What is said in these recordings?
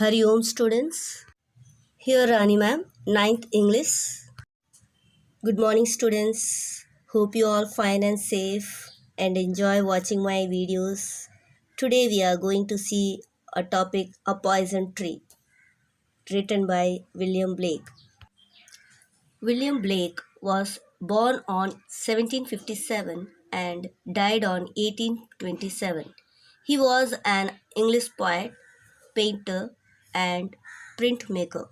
Hari Om students. Here Rani ma'am, ninth English. Good morning students. Hope you all fine and safe and enjoy watching my videos. Today we are going to see a topic, A Poison Tree, written by William Blake. William Blake was born on 1757 and died on 1827. He was an English poet, painter and printmaker.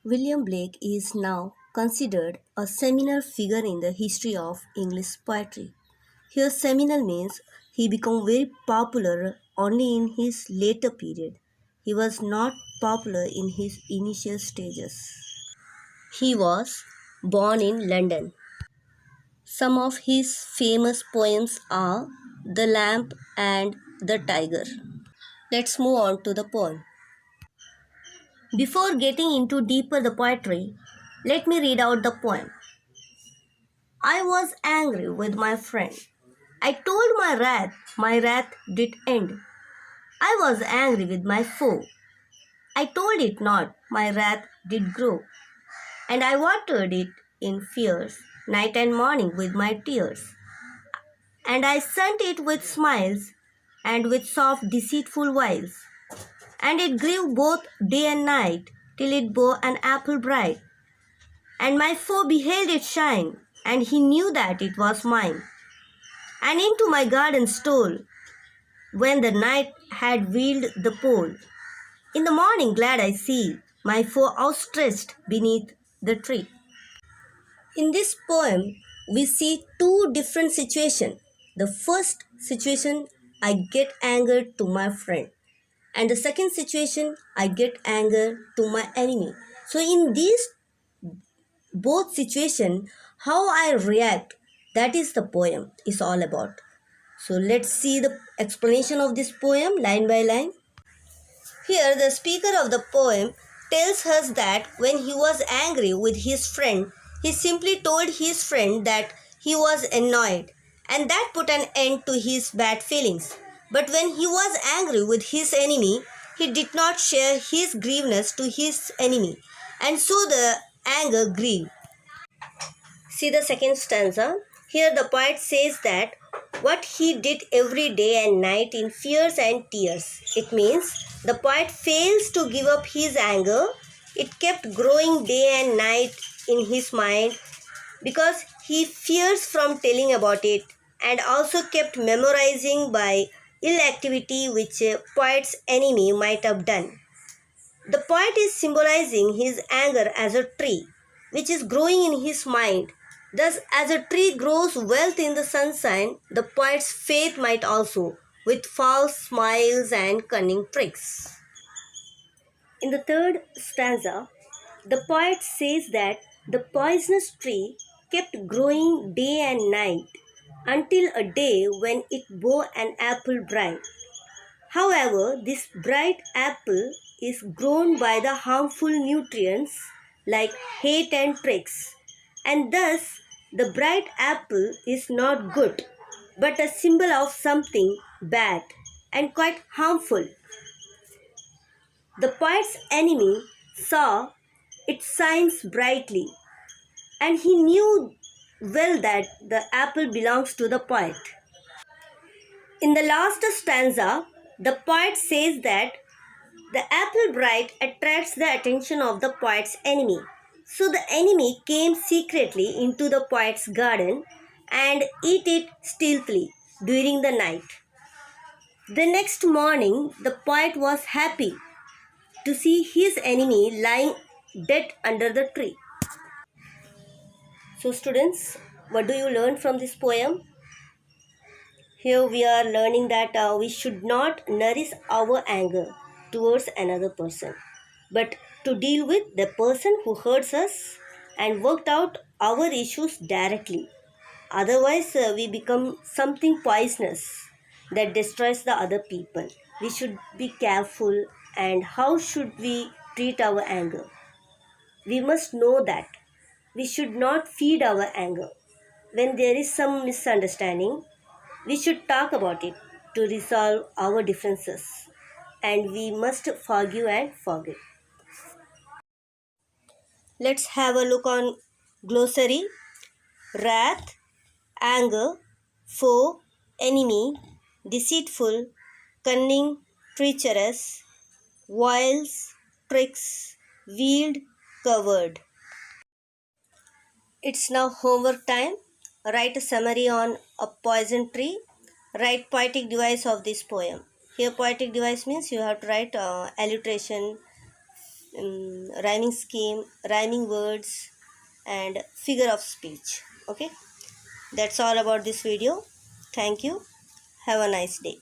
William Blake is now considered a seminal figure in the history of English poetry. Here, seminal means he became very popular only in his later period. He was not popular in his initial stages. He was born in London. Some of his famous poems are The Lamp and The Tiger. Let's move on to the poem. Before getting into deeper the poetry, let me read out the poem. I was angry with my friend. I told my wrath did end. I was angry with my foe. I told it not, my wrath did grow. And I watered it in fears, night and morning with my tears. And I sent it with smiles and with soft deceitful wiles. And it grew both day and night, till it bore an apple bright. And my foe beheld it shine, and he knew that it was mine. And into my garden stole, when the night had veiled the pole. In the morning glad I see my foe outstretched beneath the tree. In this poem, we see two different situations. The first situation, I get angered to my friend. And the second situation, I get anger to my enemy. So in these both situation, how I react, that is the poem is all about. So let's see the explanation of this poem line by line. Here the speaker of the poem tells us that when he was angry with his friend, he simply told his friend that he was annoyed, and that put an end to his bad feelings. But when he was angry with his enemy, he did not share his grievances to his enemy, and so the anger grew. See the second stanza. Here the poet says that what he did every day and night in fears and tears. It means the poet fails to give up his anger. It kept growing day and night in his mind because he fears from telling about it, and also kept memorizing by ill activity which a poet's enemy might have done. The poet is symbolizing his anger as a tree which is growing in his mind. Thus, as a tree grows wealth in the sunshine, the poet's faith might also, with false smiles and cunning tricks. In the third stanza, the poet says that the poisonous tree kept growing day and night until a day when it bore an apple bright. However, this bright apple is grown by the harmful nutrients like hate and tricks, and thus the bright apple is not good but a symbol of something bad and quite harmful. The poet's enemy saw it shines brightly, and he knew well that the apple belongs to the poet. In the last stanza, the poet says that the apple bright attracts the attention of the poet's enemy. So the enemy came secretly into the poet's garden and ate it stealthily during the night. The next morning, the poet was happy to see his enemy lying dead under the tree. So students, what do you learn from this poem? Here we are learning that we should not nourish our anger towards another person, but to deal with the person who hurts us and work out our issues directly. Otherwise, we become something poisonous that destroys the other people. We should be careful. And how should we treat our anger? We must know that we should not feed our anger. When there is some misunderstanding, we should talk about it to resolve our differences. and we must forgive and forget. Let's have a look on glossary. Wrath, anger, foe, enemy, deceitful, cunning, treacherous, wiles, tricks, wield, covered. It's now homework time. Write a summary on a poison tree. Write poetic device of this poem. Here poetic device means you have to write alliteration, rhyming scheme, rhyming words and figure of speech. Okay, that's all about this video. Thank you. Have a nice day.